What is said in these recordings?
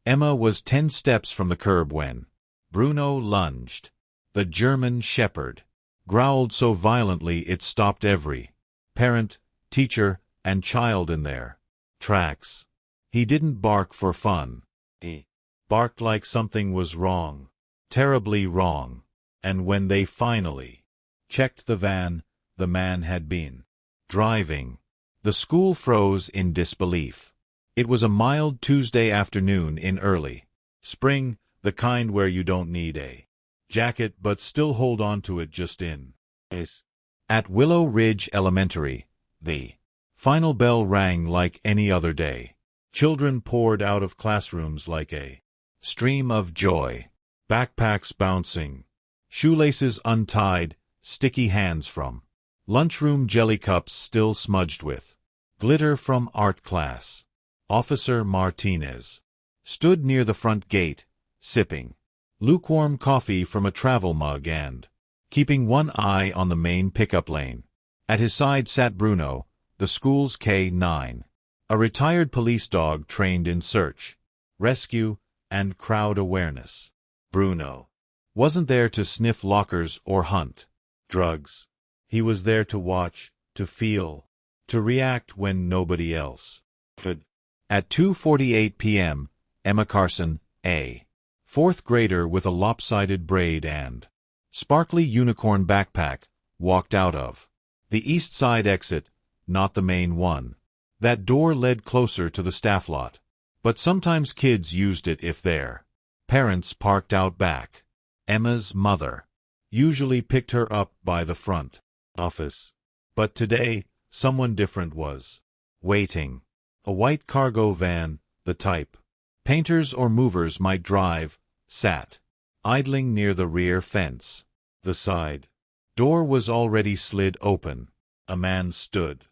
Emma was 10 steps from the curb when Bruno lunged. The German shepherd growled so violently it stopped every parent, teacher, and child in their tracks. He didn't bark for fun. He barked like something was wrong, terribly wrong. And when they finally checked the van the man had been driving, the school froze in disbelief. It was a mild Tuesday afternoon in early spring, the kind where you don't need a jacket but still hold on to it just in case. At Willow Ridge Elementary, the final bell rang like any other day. Children poured out of classrooms like a stream of joy, backpacks bouncing, shoelaces untied, sticky hands from lunchroom jelly cups still smudged with glitter from art class. Officer Martinez stood near the front gate, sipping lukewarm coffee from a travel mug and keeping one eye on the main pickup lane. At his side sat Bruno, the school's K-9, a retired police dog trained in search, rescue, and crowd awareness. Bruno wasn't there to sniff lockers or hunt drugs. He was there to watch, to feel, to react when nobody else could. At 2:48 p.m., Emma Carson, a fourth grader with a lopsided braid and sparkly unicorn backpack, walked out of the east side exit, not the main one. That door led closer to the staff lot, but sometimes kids used it if their parents parked out back. Emma's mother usually picked her up by the front office, but today someone different was waiting. A white cargo van, the type painters or movers might drive, sat idling near the rear fence. The side door was already slid open. A man stood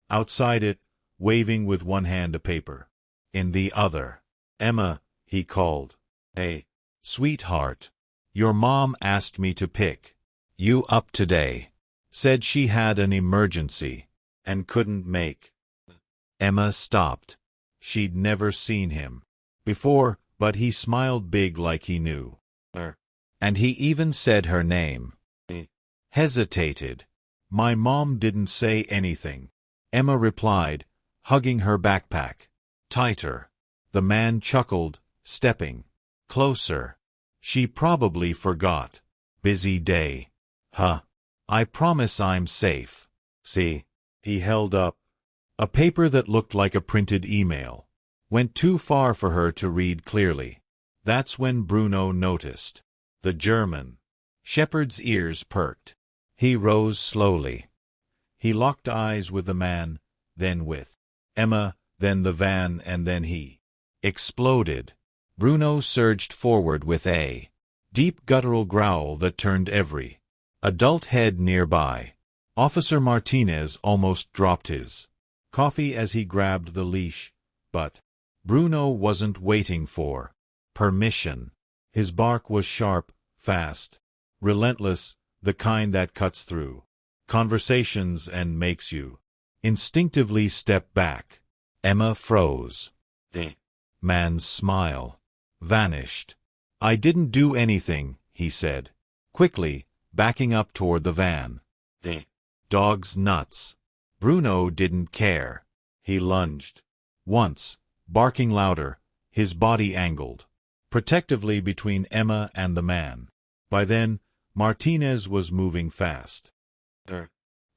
outside it, waving with one hand a paper in the other. "Emma," he called. "Hey, sweetheart. Your mom asked me to pick you up today. Said she had an emergency and couldn't make." Emma stopped. She'd never seen him before, but he smiled big like he knew her. And he even said her name. He hesitated. "My mom didn't say anything," Emma replied, hugging her backpack tighter. The man chuckled, stepping closer. "She probably forgot. Busy day. Huh. I promise I'm safe. See?" He held up a paper that looked like a printed email. Went too far for her to read clearly. That's when Bruno noticed. The German shepherd's ears perked. He rose slowly. He locked eyes with the man, then with Emma, then the van, and then he exploded. Bruno surged forward with a deep guttural growl that turned every adult head nearby. Officer Martinez almost dropped his coffee as he grabbed the leash, but Bruno wasn't waiting for permission. His bark was sharp, fast, relentless, the kind that cuts through conversations and makes you instinctively step back. Emma froze. The man's smile vanished. "I didn't do anything," he said, quickly, backing up toward the van. "The dog's nuts." Bruno didn't care. He lunged once, barking louder, his body angled protectively between Emma and the man. By then, Martinez was moving fast.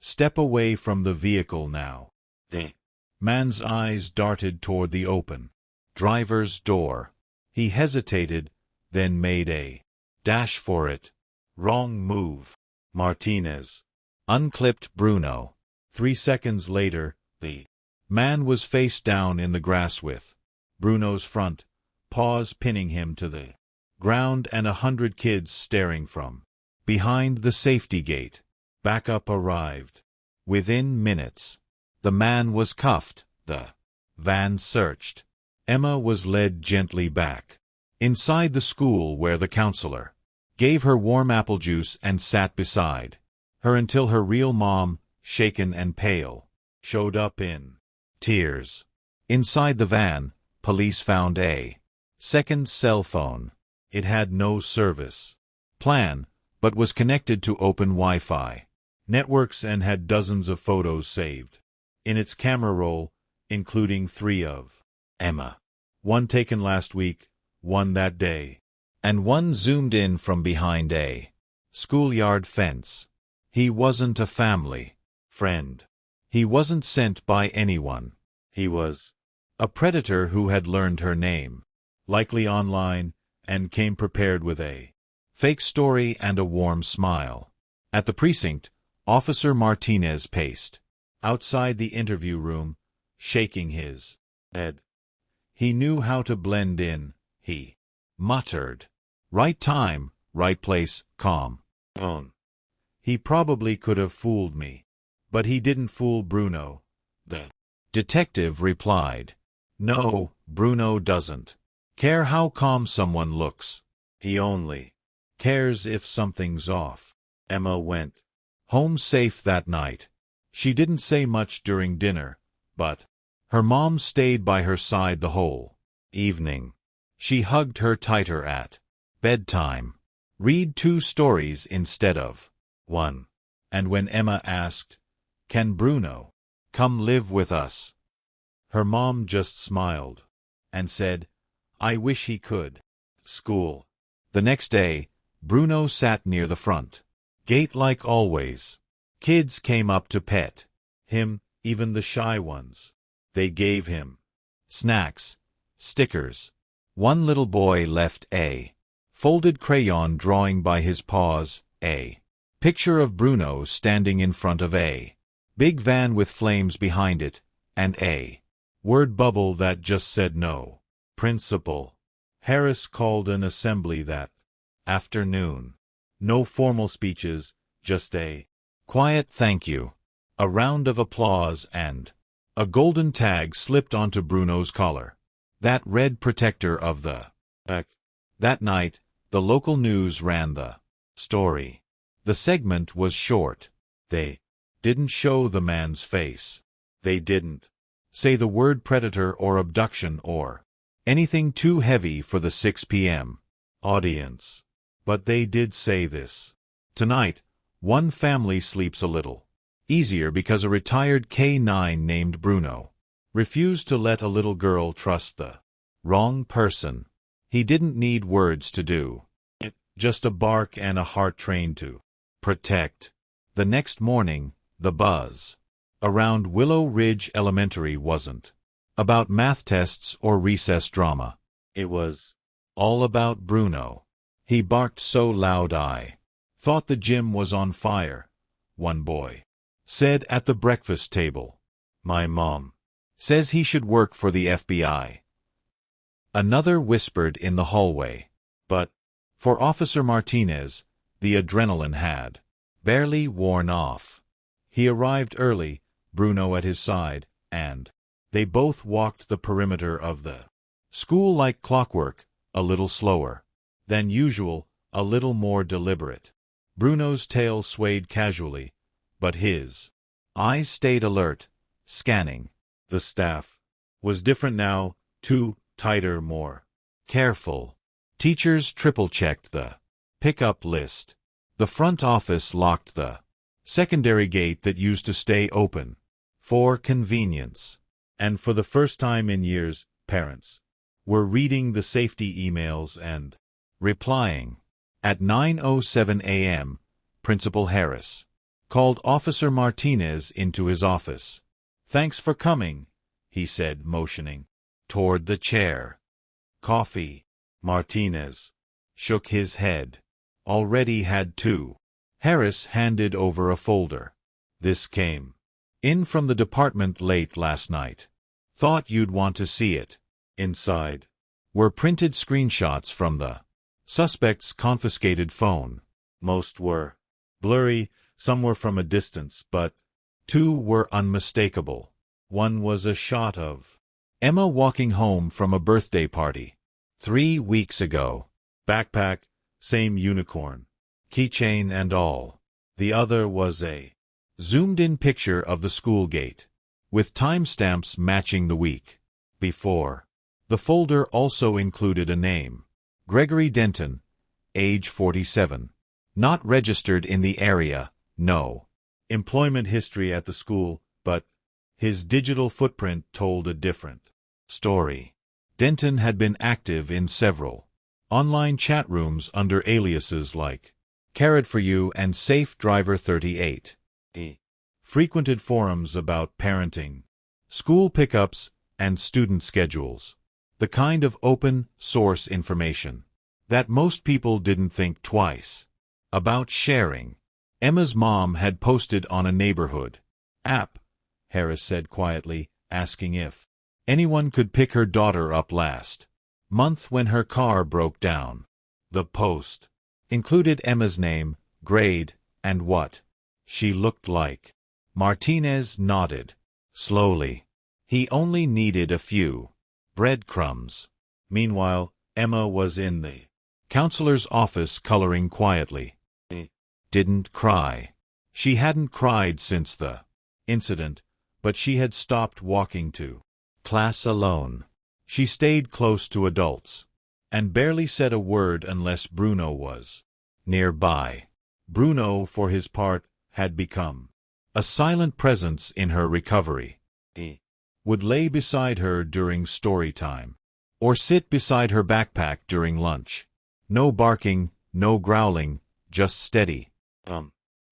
Step away from the vehicle now. The man's eyes darted toward the open driver's door. He hesitated, then made a dash for it. Wrong move. Martinez unclipped Bruno. 3 seconds later, the man was face down in the grass with Bruno's front paws pinning him to the ground and 100 kids staring from behind the safety gate. Backup arrived. Within minutes, the man was cuffed, the van searched. Emma was led gently back inside the school where the counselor gave her warm apple juice and sat beside her until her real mom, shaken and pale, showed up in tears. Inside the van, police found a Second cell phone. It had no service plan, but was connected to open Wi-Fi networks and had dozens of photos saved in its camera roll, including 3 of Emma. One taken last week, one that day, and one zoomed in from behind a schoolyard fence. He wasn't a family friend. He wasn't sent by anyone. He was a predator who had learned her name, likely online, and came prepared with a fake story and a warm smile. At the precinct, Officer Martinez paced outside the interview room, shaking his head. He knew how to blend in, he muttered. Right time, right place, calm tone. He probably could have fooled me, but he didn't fool Bruno. The detective replied. No, Bruno doesn't care how calm someone looks. He only cares if something's off. Emma went home safe that night. She didn't say much during dinner, but her mom stayed by her side the whole evening. She hugged her tighter at bedtime. Read 2 stories instead of 1. And when Emma asked, "Can Bruno come live with us?" her mom just smiled and said, "I wish he could." School. The next day, Bruno sat near the front gate like always. Kids came up to pet him, even the shy ones. They gave him snacks, stickers. One little boy left a folded crayon drawing by his paws, a picture of Bruno standing in front of a big van with flames behind it, and a word bubble that just said no. Principal Harris called an assembly that afternoon. No formal speeches, just a quiet thank you, a round of applause, and a golden tag slipped onto Bruno's collar. That red protector of the heck. That night, the local news ran the story. The segment was short. They didn't show the man's face. They didn't say the word predator or abduction or anything too heavy for the 6 p.m. audience. But they did say this. Tonight, one family sleeps a little easier because a retired K-9 named Bruno refused to let a little girl trust the wrong person. He didn't need words to do it, just a bark and a heart trained to protect. The next morning, the buzz around Willow Ridge Elementary wasn't about math tests or recess drama. It was all about Bruno. He barked so loud I thought the gym was on fire, one boy said at the breakfast table. My mom says he should work for the FBI. Another whispered in the hallway. But for Officer Martinez, the adrenaline had barely worn off. He arrived early, Bruno at his side, and they both walked the perimeter of the school like clockwork, a little slower than usual, a little more deliberate. Bruno's tail swayed casually, but his eyes stayed alert, scanning. The staff was different now, too tighter, more careful. Teachers triple-checked the pickup list. The front office locked the secondary gate that used to stay open for convenience. And for the first time in years, parents were reading the safety emails and replying. At 9:07 a.m., Principal Harris called Officer Martinez into his office. "Thanks for coming," he said, motioning toward the chair. "Coffee?" Martinez shook his head. "Already had 2. Harris handed over a folder. "This came in from the department late last night. Thought you'd want to see it." Inside were printed screenshots from the suspect's confiscated phone. Most were blurry, some were from a distance, but 2 were unmistakable. One was a shot of Emma walking home from a birthday party 3 weeks ago. Backpack, same unicorn, keychain and all. The other was a zoomed-in picture of the school gate, with timestamps matching the week before. The folder also included a name. Gregory Denton, age 47. Not registered in the area, no employment history at the school, but his digital footprint told a different story. Denton had been active in several online chat rooms under aliases like Carrot for You and Safe Driver 38. He frequented forums about parenting, school pickups, and student schedules. The kind of open-source information that most people didn't think twice about sharing. Emma's mom had posted on a neighborhood app, Harris said quietly, asking if anyone could pick her daughter up last month when her car broke down. The post included Emma's name, grade, and what she looked like. Martinez nodded slowly. He only needed a few breadcrumbs. Meanwhile, Emma was in the counselor's office coloring quietly. She didn't cry. She hadn't cried since the incident, but she had stopped walking to class alone. She stayed close to adults and barely said a word unless Bruno was nearby. Bruno, for his part, had become a silent presence in her recovery. He would lay beside her during story time, or sit beside her backpack during lunch. No barking, no growling, just steady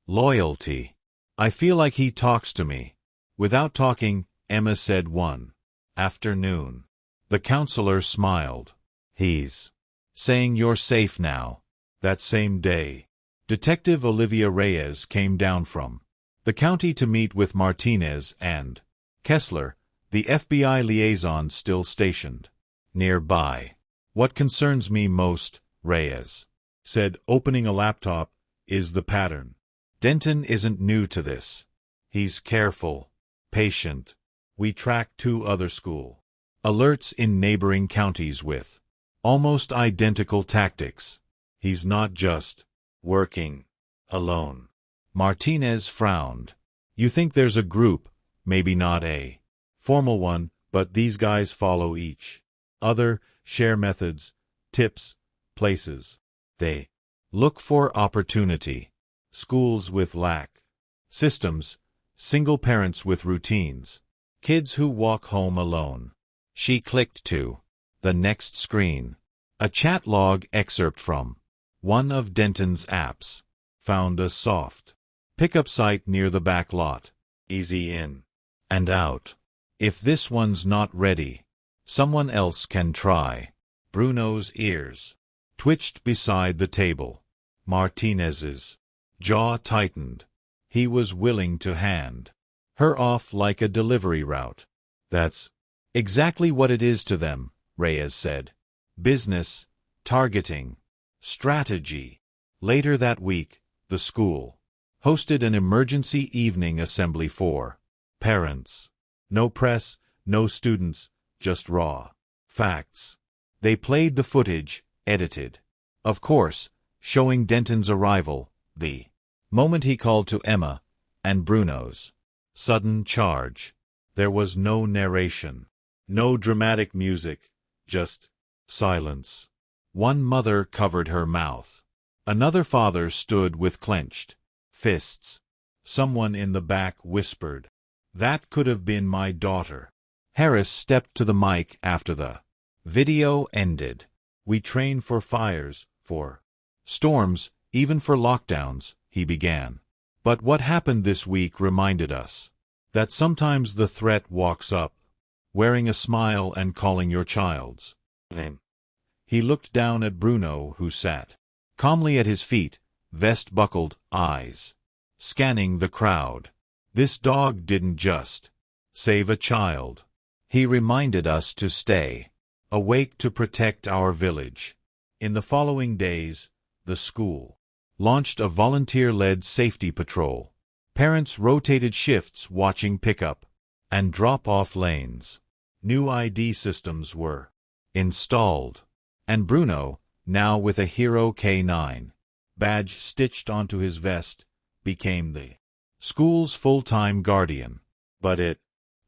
loyalty. I feel like he talks to me. Without talking, Emma said one afternoon. The counselor smiled. He's saying you're safe now. That same day, Detective Olivia Reyes came down from the county to meet with Martinez and Kessler, the FBI liaison still stationed nearby. What concerns me most, Reyes said, opening a laptop, is the pattern. Denton isn't new to this. He's careful, patient. We tracked 2 other school alerts in neighboring counties with almost identical tactics. He's not just working alone. Martinez frowned. You think there's a group, maybe not a formal one, but these guys follow each other, share methods, tips, places. They look for opportunity. Schools with lack systems, single parents with routines, kids who walk home alone. She clicked to the next screen. A chat log excerpt from one of Denton's apps. Found a soft pickup site near the back lot. Easy in and out. If this one's not ready, someone else can try. Bruno's ears twitched beside the table. Martinez's jaw tightened. He was willing to hand her off like a delivery route. That's exactly what it is to them, Reyes said. Business, targeting, strategy. Later that week, the school hosted an emergency evening assembly for parents. No press, no students, just raw facts. They played the footage, edited, of course, showing Denton's arrival, the moment he called to Emma, and Bruno's sudden charge. There was no narration, no dramatic music, just silence. One mother covered her mouth. Another father stood with clenched fists. Someone in the back whispered, "That could have been my daughter." Harris stepped to the mic after the video ended. We train for fires, for storms, even for lockdowns, he began. But what happened this week reminded us that sometimes the threat walks up, wearing a smile and calling your child's name. He looked down at Bruno, who sat calmly at his feet, vest buckled, eyes scanning the crowd. This dog didn't just save a child. He reminded us to stay awake to protect our village. In the following days, the school launched a volunteer-led safety patrol. Parents rotated shifts watching pickup and drop-off lanes. New ID systems were installed, and Bruno, now with a Hero K9 badge stitched onto his vest, became the school's full-time guardian. But it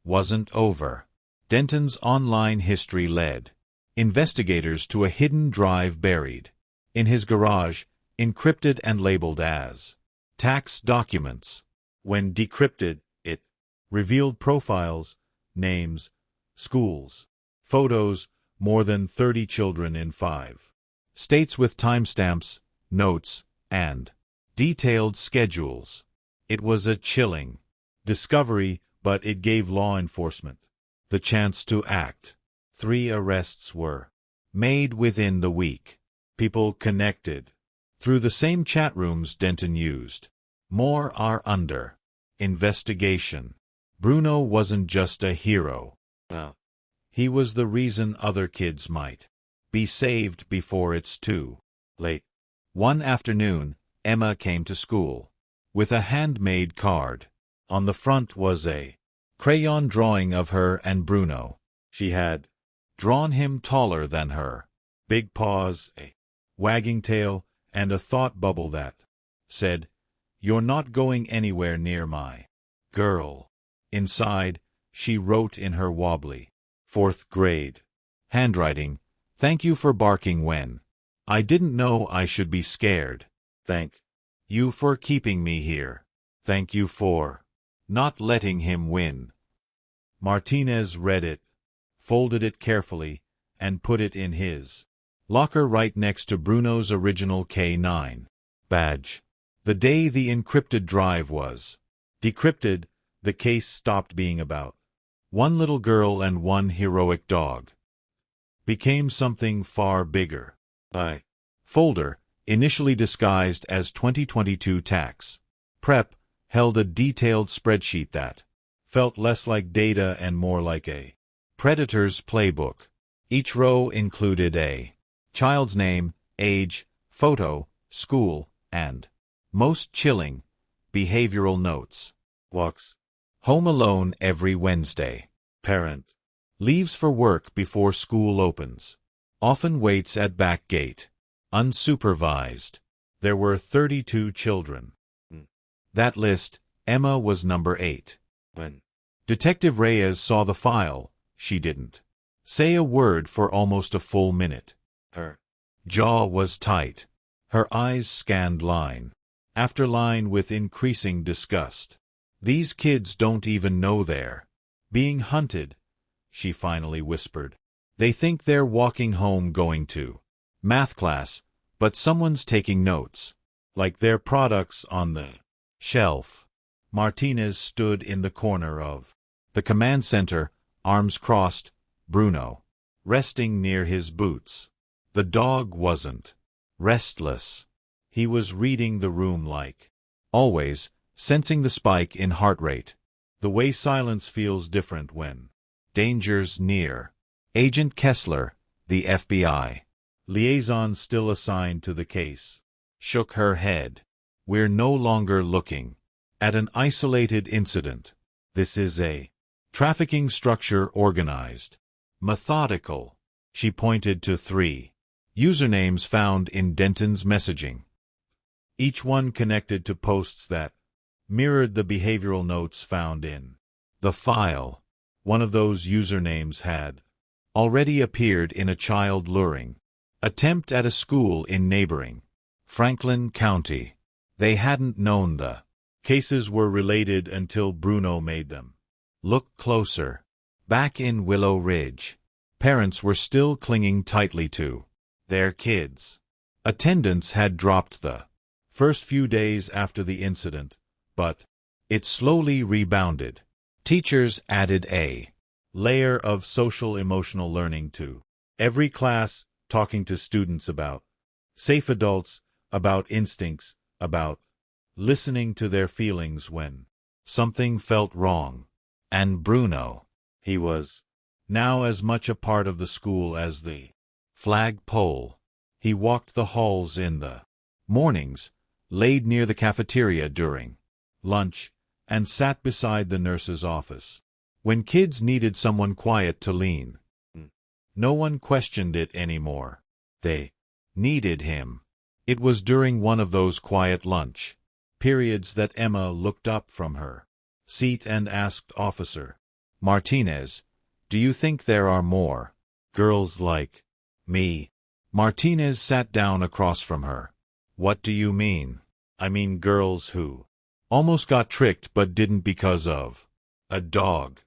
wasn't over. Denton's online history led investigators to a hidden drive buried in his garage, encrypted and labeled as tax documents. When decrypted, it revealed profiles, names, schools, photos, more than 30 children in 5 states with timestamps, notes, and detailed schedules. It was a chilling discovery, but it gave law enforcement the chance to act. 3 arrests were made within the week. People connected through the same chat rooms Denton used. More are under investigation. Bruno wasn't just a hero. He was the reason other kids might be saved before it's too late. One afternoon, Emma came to school with a handmade card. On the front was a crayon drawing of her and Bruno. She had drawn him taller than her, big paws, a wagging tail, and a thought bubble that said, "You're not going anywhere near my girl." Inside, she wrote in her wobbly 4th grade handwriting, "Thank you for barking when I didn't know I should be scared. Thank you for keeping me here. Thank you for not letting him win." Martinez read it, folded it carefully, and put it in his locker right next to Bruno's original K9 badge. The day the encrypted drive was decrypted, the case stopped being about one little girl and one heroic dog. Became something far bigger. A folder, initially disguised as 2022 tax prep, held a detailed spreadsheet that felt less like data and more like a predator's playbook. Each row included a child's name, age, photo, school, and, most chilling, behavioral notes. Walks home alone every Wednesday. Parent leaves for work before school opens. Often waits at back gate. Unsupervised. There were 32 children. That list, Emma was number 8. When Detective Reyes saw the file, she didn't say a word for almost a full minute. Her jaw was tight. Her eyes scanned line after line with increasing disgust. "These kids don't even know they're being hunted," she finally whispered. "They think they're walking home going to math class, but someone's taking notes, like their products on the shelf." Martinez stood in the corner of the command center, arms crossed, Bruno resting near his boots. The dog wasn't restless. He was reading the room like always, sensing the spike in heart rate. The way silence feels different when danger's near. Agent Kessler, the FBI liaison still assigned to the case, shook her head. "We're no longer looking at an isolated incident. This is a trafficking structure, organized, methodical." She pointed to 3 usernames found in Denton's messaging, each one connected to posts that mirrored the behavioral notes found in the file. One of those usernames had already appeared in a child luring attempt at a school in neighboring Franklin County. They hadn't known the cases were related until Bruno made them look closer. Back in Willow Ridge, parents were still clinging tightly to their kids. Attendance had dropped the first few days after the incident, but it slowly rebounded. Teachers added a layer of social-emotional learning to every class, talking to students about safe adults, about instincts, about listening to their feelings when something felt wrong. And Bruno, he was now as much a part of the school as the flagpole. He walked the halls in the mornings, laid near the cafeteria during lunch, and sat beside the nurse's office. When kids needed someone quiet to lean, no one questioned it anymore. They needed him. It was during one of those quiet lunch periods that Emma looked up from her seat and asked Officer Martinez, "Do Do you think there are more girls like me? Martinez sat down across from her. What do you mean? I mean girls who almost got tricked but didn't because of a dog.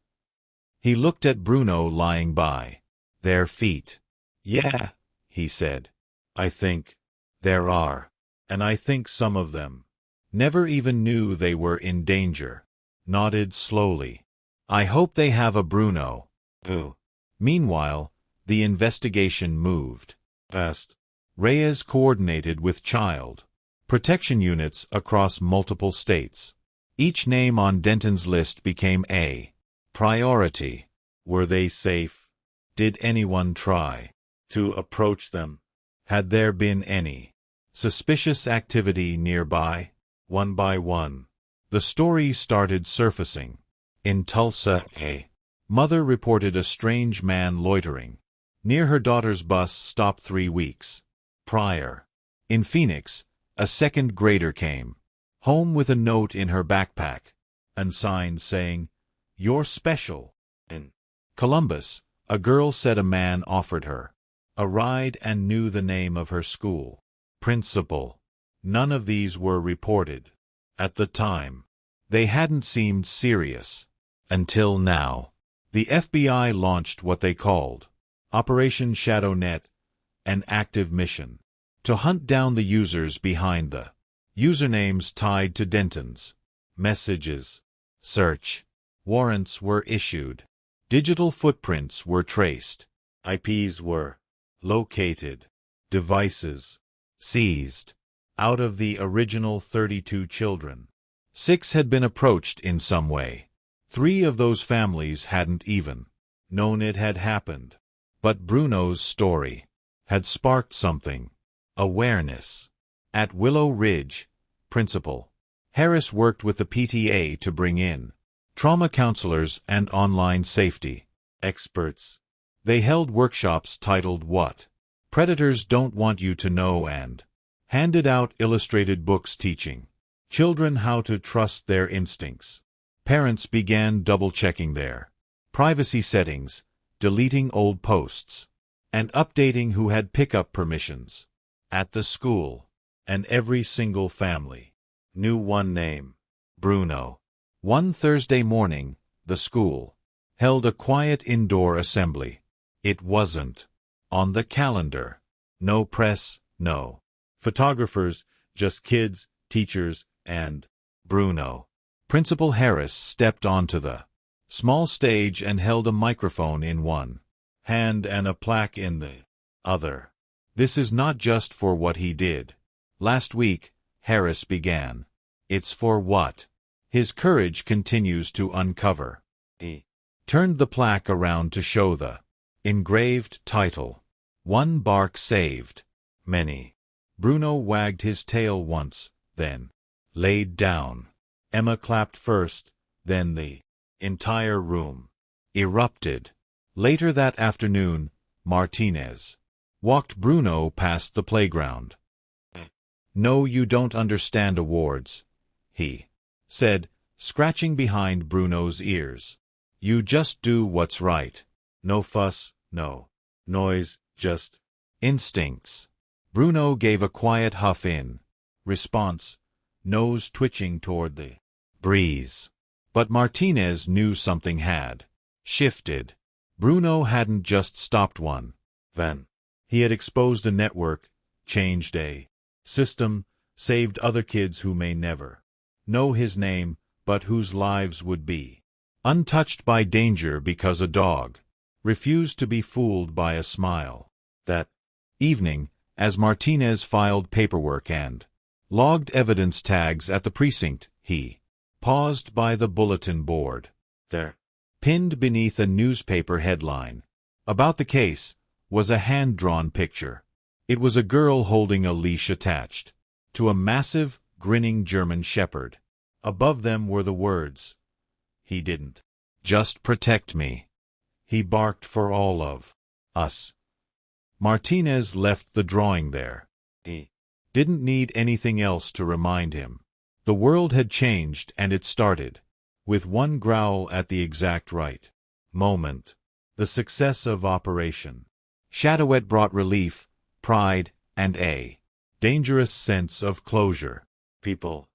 He looked at Bruno lying by their feet. Yeah, he said. I think there are. And I think some of them never even knew they were in danger. Nodded slowly. I hope they have a Bruno. Ooh. Meanwhile, the investigation moved fast. Reyes coordinated with child protection units across multiple states. Each name on Denton's list became a priority. Were they safe? Did anyone try to approach them? Had there been any suspicious activity nearby? One by one, the story started surfacing. In Tulsa, a mother reported a strange man loitering near her daughter's bus stop 3 weeks prior. In Phoenix, a second grader came home with a note in her backpack and sign saying, "You're special." In Columbus, a girl said a man offered her a ride and knew the name of her school principal. None of these were reported at the time. They hadn't seemed serious until now. The FBI launched what they called Operation Shadowet, an active mission to hunt down the users behind the usernames tied to Denton's messages. Search warrants were issued. Digital footprints were traced. IPs were located. Devices seized. Out of the original 32 children, 6 had been approached in some way. 3 of those families hadn't even known it had happened. But Bruno's story had sparked something. Awareness. At Willow Ridge, Principal Harris worked with the PTA to bring in trauma counselors and online safety experts. They held workshops titled What Predators Don't Want You to Know and handed out illustrated books teaching children how to trust their instincts. Parents began double-checking their privacy settings, deleting old posts, and updating who had pickup permissions at the school. And every single family knew one name: Bruno. One Thursday morning, the school held a quiet indoor assembly. It wasn't on the calendar. No press, no photographers, just kids, teachers, and Bruno. Principal Harris stepped onto the small stage and held a microphone in one hand and a plaque in the other. This is not just for what he did last week, Harris began. It's for what his courage continues to uncover. He turned the plaque around to show the engraved title. One bark saved many. Bruno wagged his tail once, then laid down. Emma clapped first, then the entire room erupted. Later that afternoon, Martinez walked Bruno past the playground. "No, you don't understand awards," he said, scratching behind Bruno's ears. "You just do what's right. No fuss, no noise, just instincts." Bruno gave a quiet huff in response, nose twitching toward the breeze. But Martinez knew something had shifted. Bruno hadn't just stopped one van. He had exposed a network, changed a system, saved other kids who may never know his name, but whose lives would be untouched by danger because a dog refused to be fooled by a smile. That evening, as Martinez filed paperwork and logged evidence tags at the precinct, he paused by the bulletin board. There, pinned beneath a newspaper headline about the case, was a hand-drawn picture. It was a girl holding a leash attached to a massive, grinning German shepherd. Above them were the words, "He didn't just protect me. He barked for all of us." Martinez left the drawing there. He didn't need anything else to remind him. The world had changed, and it started with one growl at the exact right moment. The success of Operation Shadowet brought relief, pride, and a dangerous sense of closure. People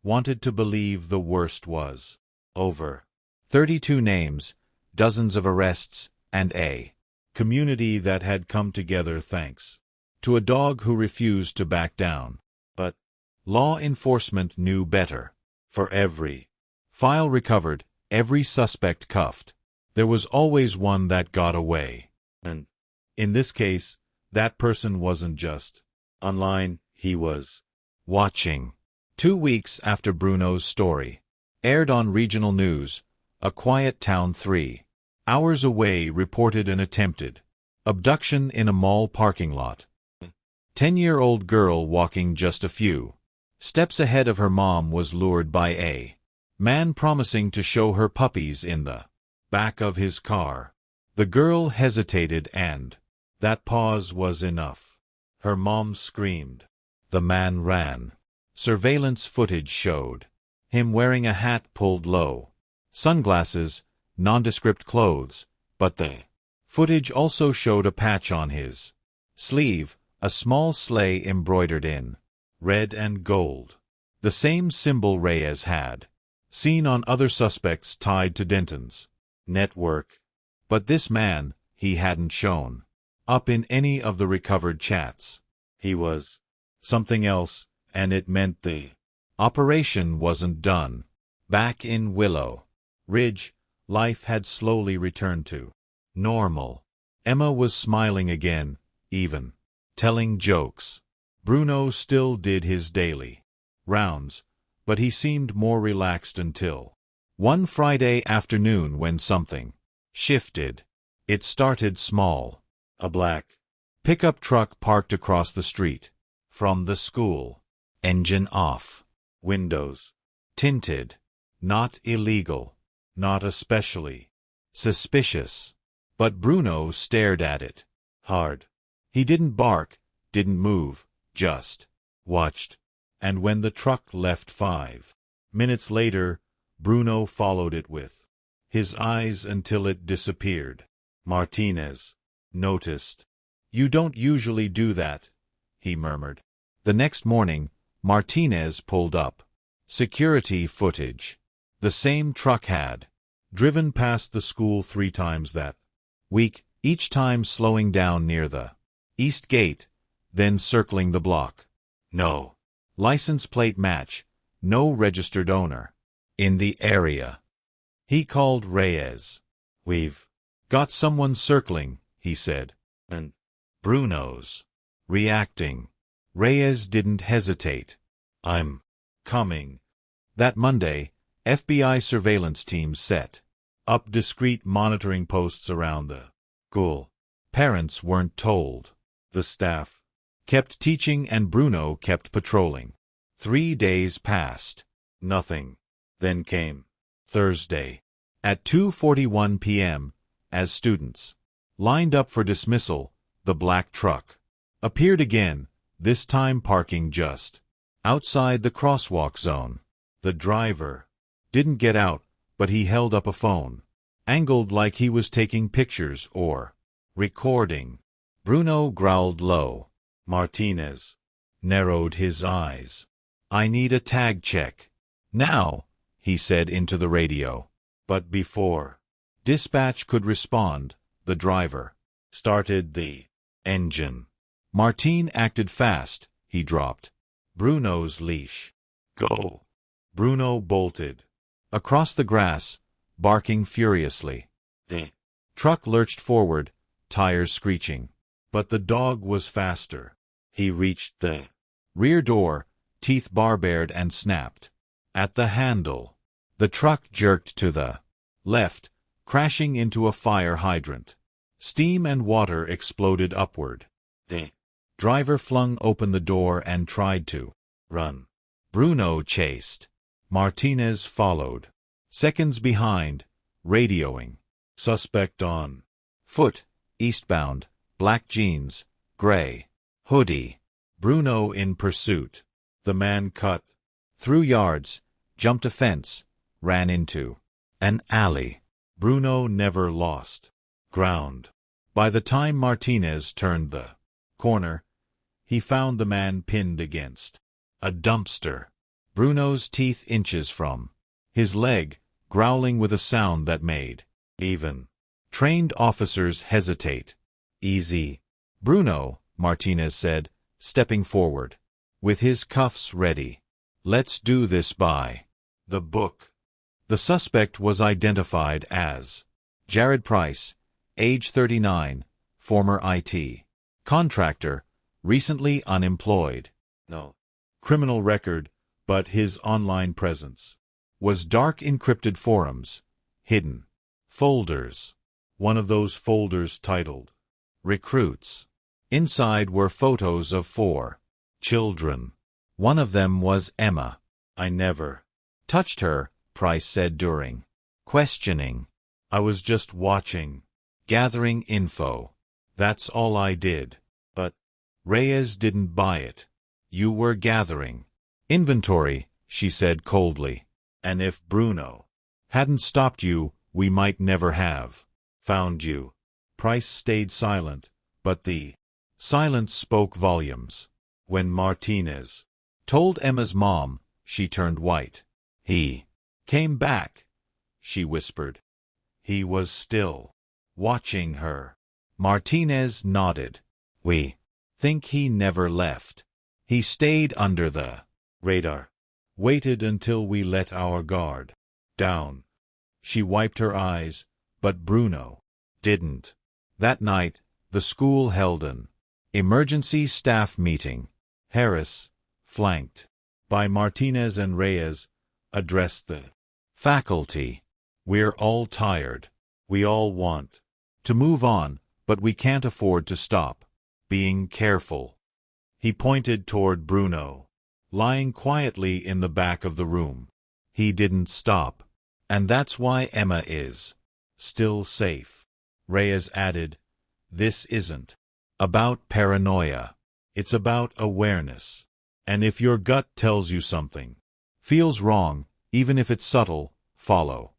wanted to believe the worst was over. 32 names, dozens of arrests, and a community that had come together thanks to a dog who refused to back down. But law enforcement knew better. For every file recovered, every suspect cuffed, there was always one that got away. And in this case, that person wasn't just online, he was watching. 2 weeks after Bruno's story aired on regional news, a quiet town 3 hours away reported an attempted abduction in a mall parking lot. 10-year-old girl walking just a few steps ahead of her mom was lured by a man promising to show her puppies in the back of his car. The girl hesitated, and that pause was enough. Her mom screamed. The man ran. Surveillance footage showed him wearing a hat pulled low, sunglasses, nondescript clothes, but the footage also showed a patch on his sleeve, a small sleigh embroidered in red and gold, the same symbol Reyes had seen on other suspects tied to Denton's network. But this man, he hadn't shown up in any of the recovered chats. He was something else, and it meant the operation wasn't done. Back in Willow Ridge, life had slowly returned to normal. Emma was smiling again, even telling jokes. Bruno still did his daily rounds, but he seemed more relaxed until one Friday afternoon when something shifted. It started small. A black pickup truck parked across the street from the school. Engine off. Windows tinted. Not illegal. Not especially suspicious. But Bruno stared at it hard. He didn't bark, didn't move, just watched. And when the truck left 5 minutes later, Bruno followed it with his eyes until it disappeared. Martinez noticed. "You don't usually do that," he murmured. The next morning, Martinez pulled up. Security footage. The same truck had driven past the school 3 times that week, each time slowing down near the east gate, then circling the block. No license plate match, no registered owner in the area. He called Reyes. "We've got someone circling," he said. "And Bruno's reacting." Reyes didn't hesitate. "I'm coming." That Monday, FBI surveillance teams set up discreet monitoring posts around the school. Parents weren't told. The staff kept teaching and Bruno kept patrolling. 3 days passed. Nothing. Then came Thursday. At 2:41 p.m., as students lined up for dismissal, the black truck appeared again, this time parking just outside the crosswalk zone. The driver didn't get out, but he held up a phone, angled like he was taking pictures or recording. Bruno growled low. Martinez narrowed his eyes. "I need a tag check. Now," he said into the radio. But before dispatch could respond, the driver started the engine. Martin acted fast. He dropped Bruno's leash. "Go." Bruno bolted across the grass, barking furiously. The truck lurched forward, tires screeching. But the dog was faster. He reached the rear door, teeth barbared and snapped at the handle. The truck jerked to the left, crashing into a fire hydrant. Steam and water exploded upward. The driver flung open the door and tried to run. Bruno chased. Martinez followed. Seconds behind, radioing. Suspect on foot, eastbound, black jeans, gray hoodie. Bruno in pursuit. The man cut through yards, jumped a fence, ran into an alley. Bruno never lost ground. By the time Martinez turned the corner, he found the man pinned against a dumpster, Bruno's teeth inches from his leg, growling with a sound that made even trained officers hesitate. Easy, Bruno, Martinez said, stepping forward, with his cuffs ready. Let's do this by the book. The suspect was identified as Jared Price, age 39, former IT contractor, recently unemployed. No criminal record, but his online presence was dark encrypted forums, hidden folders. One of those folders titled Recruits. Inside were photos of 4 children. One of them was Emma. I never touched her, Price said during questioning. I was just watching, gathering info. That's all I did. But Reyes didn't buy it. You were gathering inventory, she said coldly. And if Bruno hadn't stopped you, we might never have found you. Price stayed silent, but the silence spoke volumes. When Martinez told Emma's mom, she turned white. He came back, she whispered. He was still watching her. Martinez nodded. We think he never left. He stayed under the radar. Waited until we let our guard down. She wiped her eyes, but Bruno didn't. That night, the school held an emergency staff meeting. Harris, flanked by Martinez and Reyes, addressed the faculty. We're all tired. We all want to move on, but we can't afford to stop being careful. He pointed toward Bruno, lying quietly in the back of the room. He didn't stop. And that's why Emma is still safe. Reyes added, this isn't about paranoia. It's about awareness. And if your gut tells you something feels wrong, even if it's subtle, follow.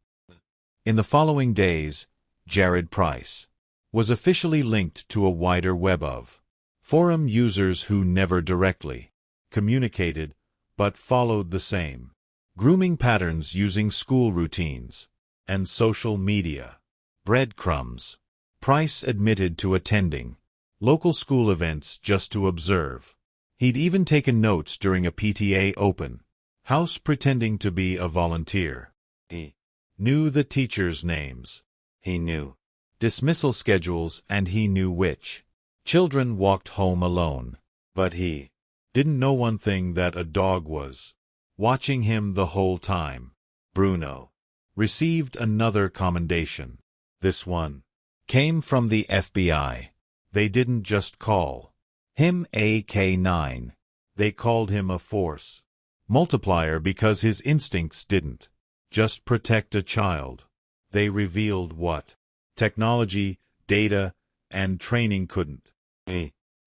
In the following days, Jared Price was officially linked to a wider web of forum users who never directly communicated, but followed the same grooming patterns using school routines and social media breadcrumbs. Price admitted to attending local school events just to observe. He'd even taken notes during a PTA open house pretending to be a volunteer. He knew the teachers' names. He knew dismissal schedules, and he knew which children walked home alone. But he didn't know one thing, that a dog was watching him the whole time. Bruno received another commendation. This one came from the FBI. They didn't just call him AK-9. They called him a force multiplier because his instincts didn't just protect a child. They revealed what technology, data, and training couldn't.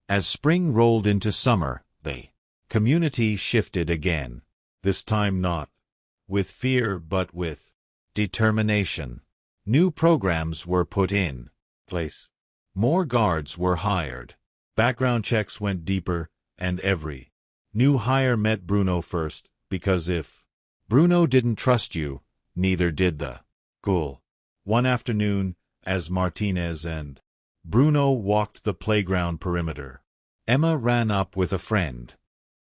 As spring rolled into summer, the community shifted again. This time not with fear but with determination. New programs were put in place. More guards were hired. Background checks went deeper, and every new hire met Bruno first, because if Bruno didn't trust you, neither did the school. One afternoon, as Martinez and Bruno walked the playground perimeter, Emma ran up with a friend.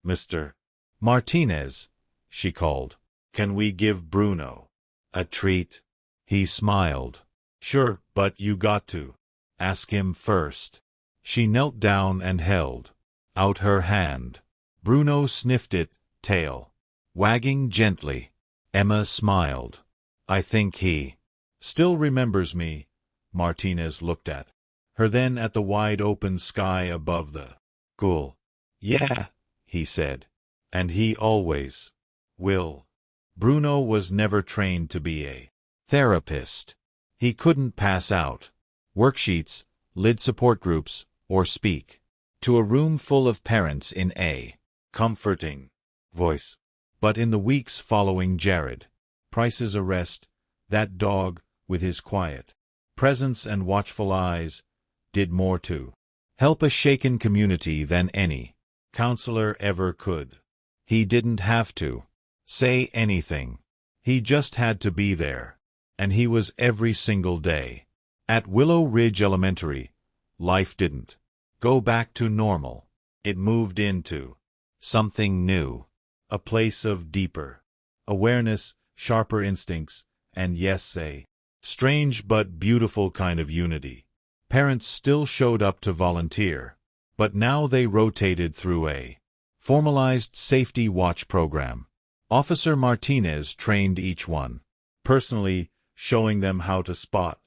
Mr. Martinez, she called. Can we give Bruno a treat? He smiled. Sure, but you got to ask him first. She knelt down and held out her hand. Bruno sniffed it, tail wagging gently. Emma smiled. I think he still remembers me. Martinez looked at her, then at the wide-open sky above the school. Yeah, he said. And he always will. Bruno was never trained to be a therapist. He couldn't pass out worksheets, lead support groups, or speak to a room full of parents in a comforting voice. But in the weeks following Jared Price's arrest, that dog, with his quiet presence and watchful eyes, did more to help a shaken community than any counselor ever could. He didn't have to say anything. He just had to be there. And he was every single day. At Willow Ridge Elementary, life didn't go back to normal. It moved into something new. A place of deeper awareness, sharper instincts, and yes, a strange but beautiful kind of unity. Parents still showed up to volunteer, but now they rotated through a formalized safety watch program. Officer Martinez trained each one, personally showing them how to spot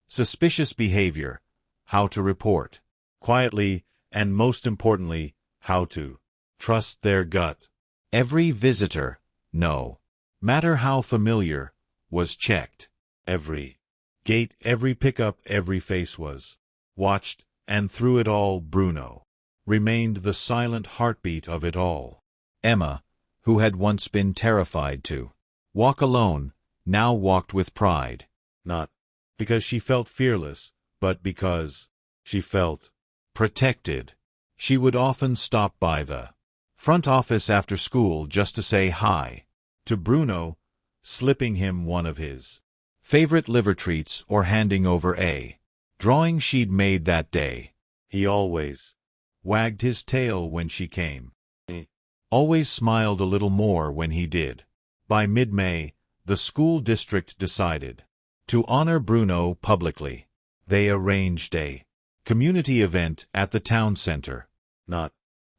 suspicious behavior, how to report quietly, and most importantly, how to trust their gut. Every visitor, no matter how familiar, was checked. Every gate, every pickup, every face was watched, and through it all Bruno remained the silent heartbeat of it all. Emma, who had once been terrified to walk alone, now walked with pride. Not because she felt fearless, but because she felt protected. She would often stop by the front office after school just to say hi to Bruno, slipping him one of his favorite liver treats or handing over a drawing she'd made that day. He always wagged his tail when she came. He always smiled a little more when he did. By mid-May, the school district decided to honor Bruno publicly. They arranged a community event at the town center. Not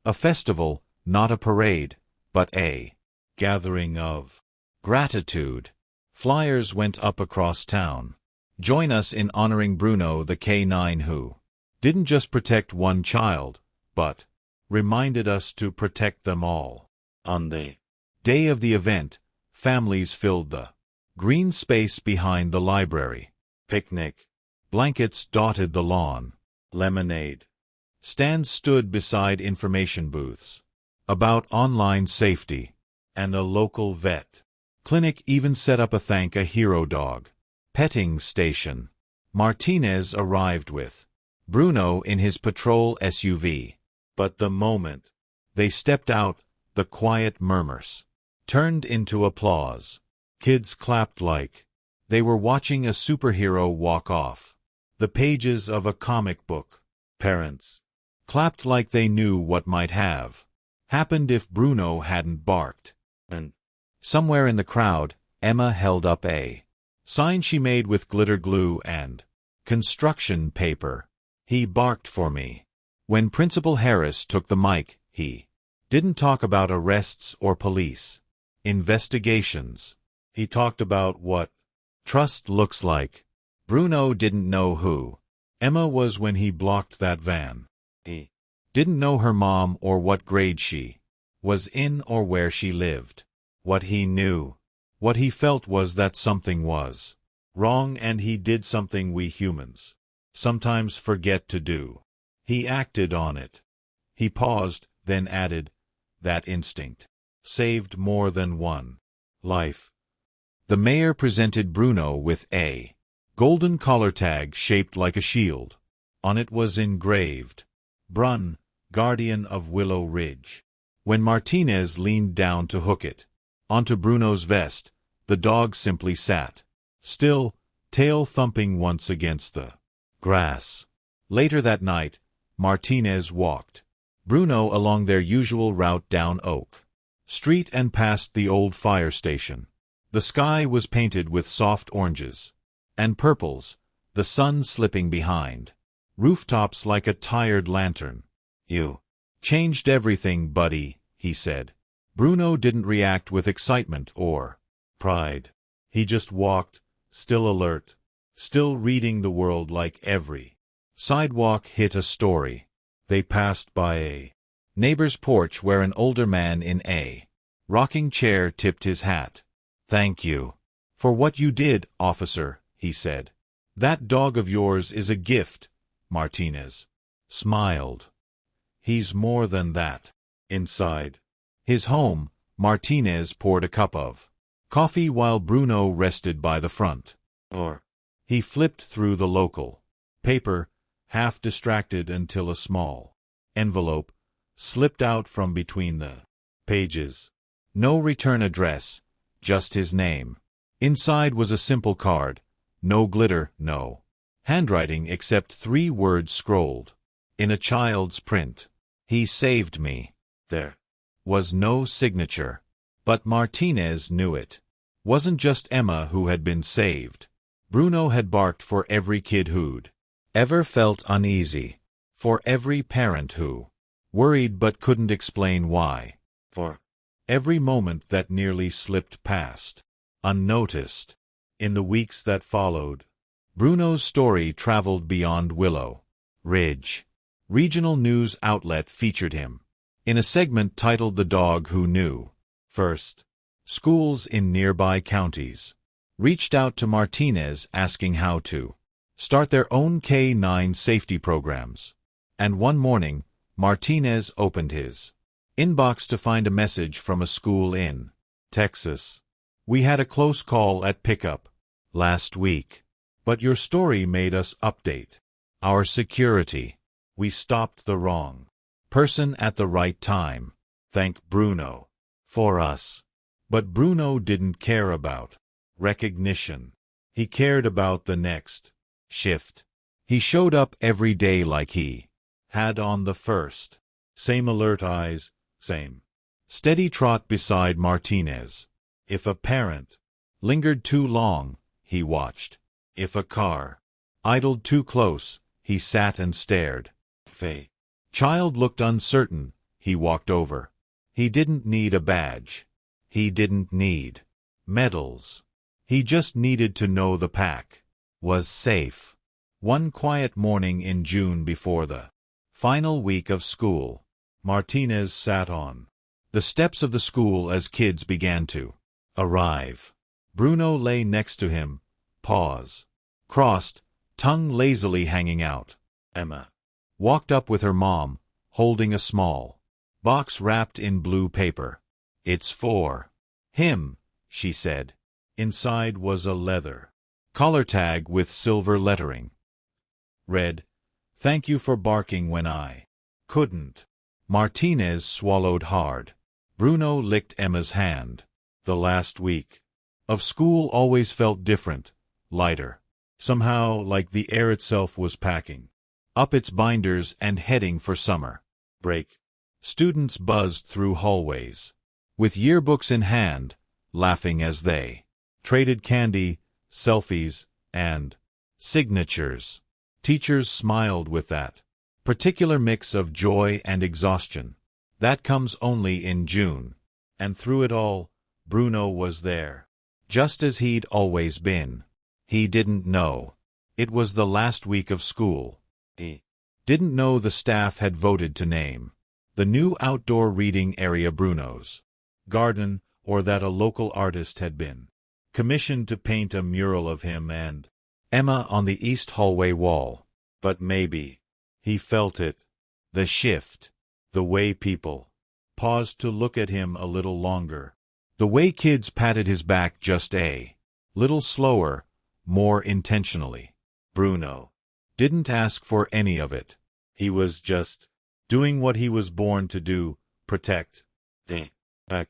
a festival, not a parade, but a gathering of gratitude. Flyers went up across town. Join us in honoring Bruno the K9 who didn't just protect one child, but reminded us to protect them all. On the day of the event, families filled the green space behind the library. Picnic blankets dotted the lawn. Lemonade stands stood beside information booths about online safety, and a local vet clinic even set up a thank a hero dog petting station. Martinez arrived with Bruno in his patrol SUV. But the moment they stepped out, the quiet murmurs turned into applause. Kids clapped like they were watching a superhero walk off the pages of a comic book. Parents clapped like they knew what might have happened if Bruno hadn't barked. And somewhere in the crowd, Emma held up a sign she made with glitter glue and construction paper. He barked for me. When Principal Harris took the mic, he didn't talk about arrests or police investigations. He talked about what trust looks like. Bruno didn't know who Emma was when he blocked that van. He didn't know her mom or what grade she was in or where she lived. What he knew, what he felt was that something was wrong, and he did something we humans sometimes forget to do. He acted on it. He paused, then added, that instinct saved more than one life. The mayor presented Bruno with a golden collar tag shaped like a shield. On it was engraved, Brun, Guardian of Willow Ridge. When Martinez leaned down to hook it onto Bruno's vest, the dog simply sat still, tail thumping once against the grass. Later that night, Martinez walked Bruno along their usual route down Oak Street and past the old fire station. The sky was painted with soft oranges and purples, the sun slipping behind rooftops like a tired lantern. You changed everything, buddy, he said. Bruno didn't react with excitement or pride. He just walked, still alert, still reading the world like every sidewalk hit a story. They passed by a neighbor's porch where an older man in a rocking chair tipped his hat. Thank you for what you did, officer, he said. That dog of yours is a gift. Martinez smiled. He's more than that. Inside his home, Martinez poured a cup of coffee while Bruno rested by the front door. He flipped through the local paper, half distracted until a small envelope slipped out from between the pages. No return address, just his name. Inside was a simple card. No glitter, no handwriting except 3 words scrolled in a child's print. He saved me. There was no signature. But Martinez knew it. Wasn't just Emma who had been saved. Bruno had barked for every kid who'd ever felt uneasy. For every parent who worried but couldn't explain why. For every moment that nearly slipped past unnoticed. In the weeks that followed, Bruno's story traveled beyond Willow Ridge. Regional news outlet featured him in a segment titled The Dog Who Knew. First, schools in nearby counties reached out to Martinez asking how to start their own K-9 safety programs. And one morning, Martinez opened his inbox to find a message from a school in Texas. "We had a close call at pickup last week, but your story made us update our security. We stopped the wrong person at the right time. Thank Bruno for us." But Bruno didn't care about recognition. He cared about the next shift. He showed up every day like he had on the first. Same alert eyes, same steady trot beside Martinez. If a parent lingered too long, he watched. If a car idled too close, he sat and stared. If a child looked uncertain, he walked over. He didn't need a badge. He didn't need medals. He just needed to know the pack was safe. One quiet morning in June before the final week of school, Martinez sat on the steps of the school as kids began to arrive. Bruno lay next to him, paws crossed, tongue lazily hanging out. Emma walked up with her mom, holding a small box wrapped in blue paper. "It's for him," she said. Inside was a leather collar tag with silver lettering. Read, "Thank you for barking when I couldn't." Martinez swallowed hard. Bruno licked Emma's hand. The last week of school always felt different, lighter. Somehow like the air itself was packing up its binders and heading for summer break. Students buzzed through hallways with yearbooks in hand, laughing as they traded candy, selfies, and signatures. Teachers smiled with that particular mix of joy and exhaustion that comes only in June. And through it all, Bruno was there, just as he'd always been. He didn't know it was the last week of school. He didn't know the staff had voted to name the new outdoor reading area Bruno's garden, or that a local artist had been commissioned to paint a mural of him and Emma on the east hallway wall. But maybe he felt it, the shift, the way people paused to look at him a little longer, the way kids patted his back just a little slower, more intentionally. Bruno didn't ask for any of it. He was just doing what he was born to do, protect the pack.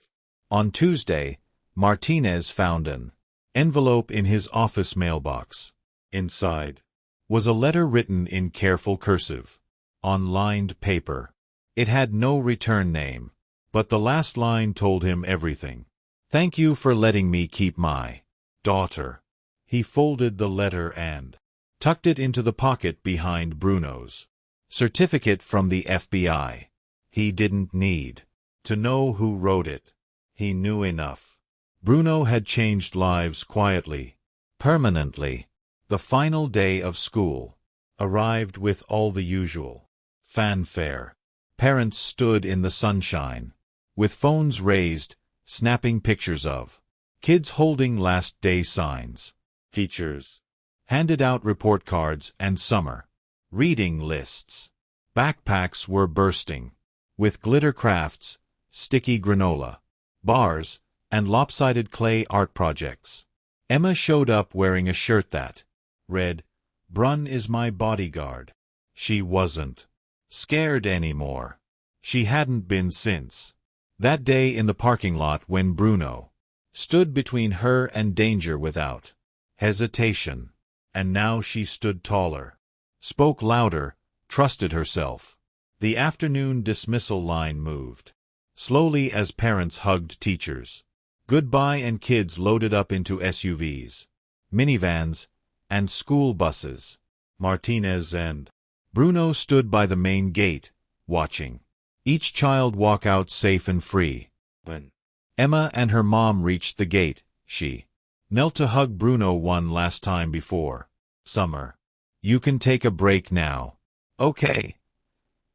On Tuesday, Martinez found an envelope in his office mailbox. Inside was a letter written in careful cursive on lined paper. It had no return name, but the last line told him everything. "Thank you for letting me keep my daughter." He folded the letter and tucked it into the pocket behind Bruno's certificate from the FBI. He didn't need to know who wrote it. He knew enough. Bruno had changed lives quietly, permanently. The final day of school arrived with all the usual fanfare. Parents stood in the sunshine, with phones raised, snapping pictures of kids holding last day signs. Teachers handed out report cards and summer reading lists. Backpacks were bursting with glitter crafts, sticky granola bars, and lopsided clay art projects. Emma showed up wearing a shirt that read, Brun is my bodyguard. She wasn't scared anymore. She hadn't been since that day in the parking lot when Bruno stood between her and danger without hesitation. And now she stood taller, spoke louder, trusted herself. The afternoon dismissal line moved slowly as parents hugged teachers. Goodbye and kids loaded up into SUVs, minivans, and school buses. Martinez and Bruno stood by the main gate, watching each child walk out safe and free. When Emma and her mom reached the gate, she knelt to hug Bruno one last time before summer. You can take a break now. Okay,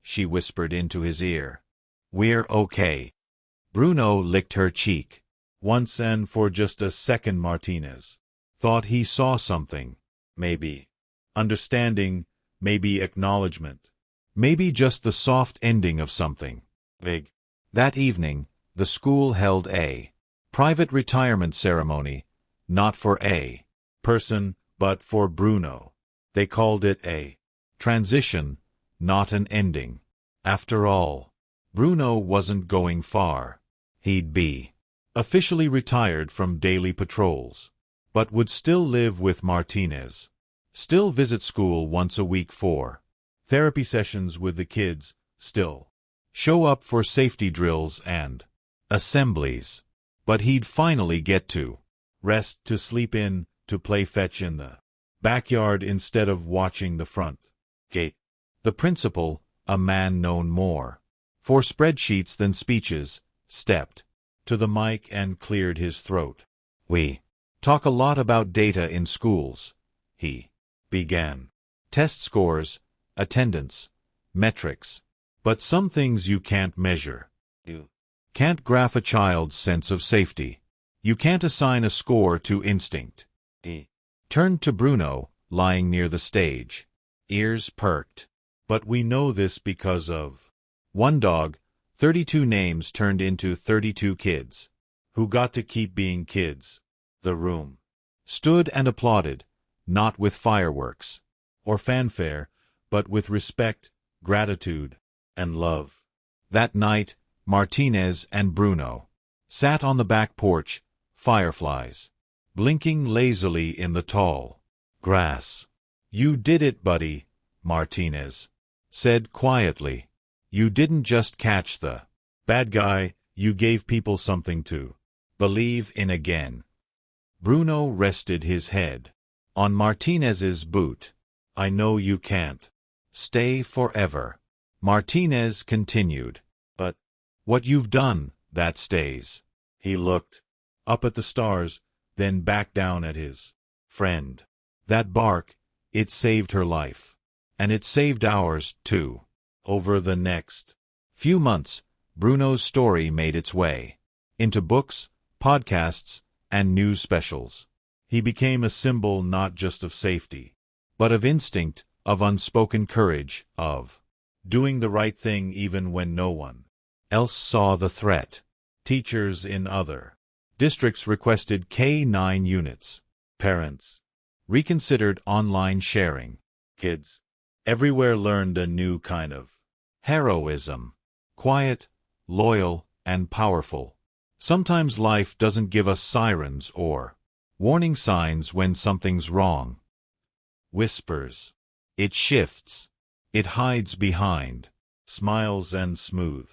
she whispered into his ear. We're okay. Bruno licked her cheek. Once and for just a second Martinez thought he saw something. Maybe understanding, maybe acknowledgement, maybe just the soft ending of something big. That evening, the school held a private retirement ceremony, not for a person, but for Bruno. They called it a transition, not an ending. After all, Bruno wasn't going far. He'd be officially retired from daily patrols, but would still live with Martinez, still visit school once a week for therapy sessions with the kids, still show up for safety drills and assemblies. But he'd finally get to rest, to sleep in, to play fetch in the backyard instead of watching the front gate. The principal, a man known more for spreadsheets than speeches, stepped to the mic and cleared his throat. We talk a lot about data in schools, he began. Test scores, attendance, metrics. But some things you can't measure. You can't graph a child's sense of safety. You can't assign a score to instinct. He turned to Bruno, lying near the stage, ears perked. But we know this because of one dog, 32 names turned into 32 kids, who got to keep being kids. The room stood and applauded, not with fireworks or fanfare, but with respect, gratitude, and love. That night, Martinez and Bruno sat on the back porch, fireflies blinking lazily in the tall grass. You did it, buddy, Martinez said quietly. You didn't just catch the bad guy, you gave people something to believe in again. Bruno rested his head on Martinez's boot. I know you can't stay forever, Martinez continued. But what you've done, that stays. He looked up at the stars, then back down at his friend. That bark, it saved her life. And it saved ours, too. Over the next few months, Bruno's story made its way into books, podcasts, and news specials. He became a symbol not just of safety, but of instinct, of unspoken courage, of doing the right thing even when no one else saw the threat. Teachers in other districts requested K-9 units. Parents reconsidered online sharing. Kids everywhere learned a new kind of heroism. Quiet, loyal, and powerful. Sometimes life doesn't give us sirens or warning signs when something's wrong. Whispers. It shifts. It hides behind smiles and smooth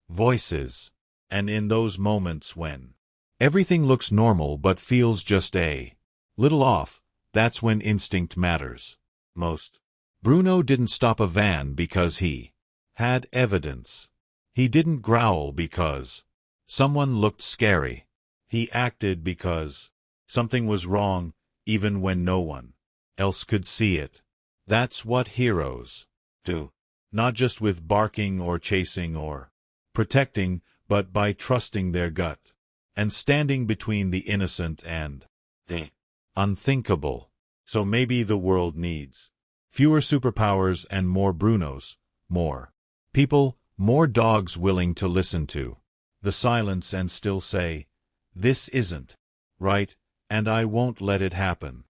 voices. And in those moments when everything looks normal but feels just a little off, that's when instinct matters most. Bruno didn't stop a van because he had evidence. He didn't growl because someone looked scary. He acted because something was wrong, even when no one else could see it. That's what heroes do. Not just with barking or chasing or protecting, but by trusting their gut and standing between the innocent and the unthinkable. So maybe the world needs fewer superpowers and more Brunos, more people, more dogs willing to listen to the silence and still say, this isn't right, and I won't let it happen.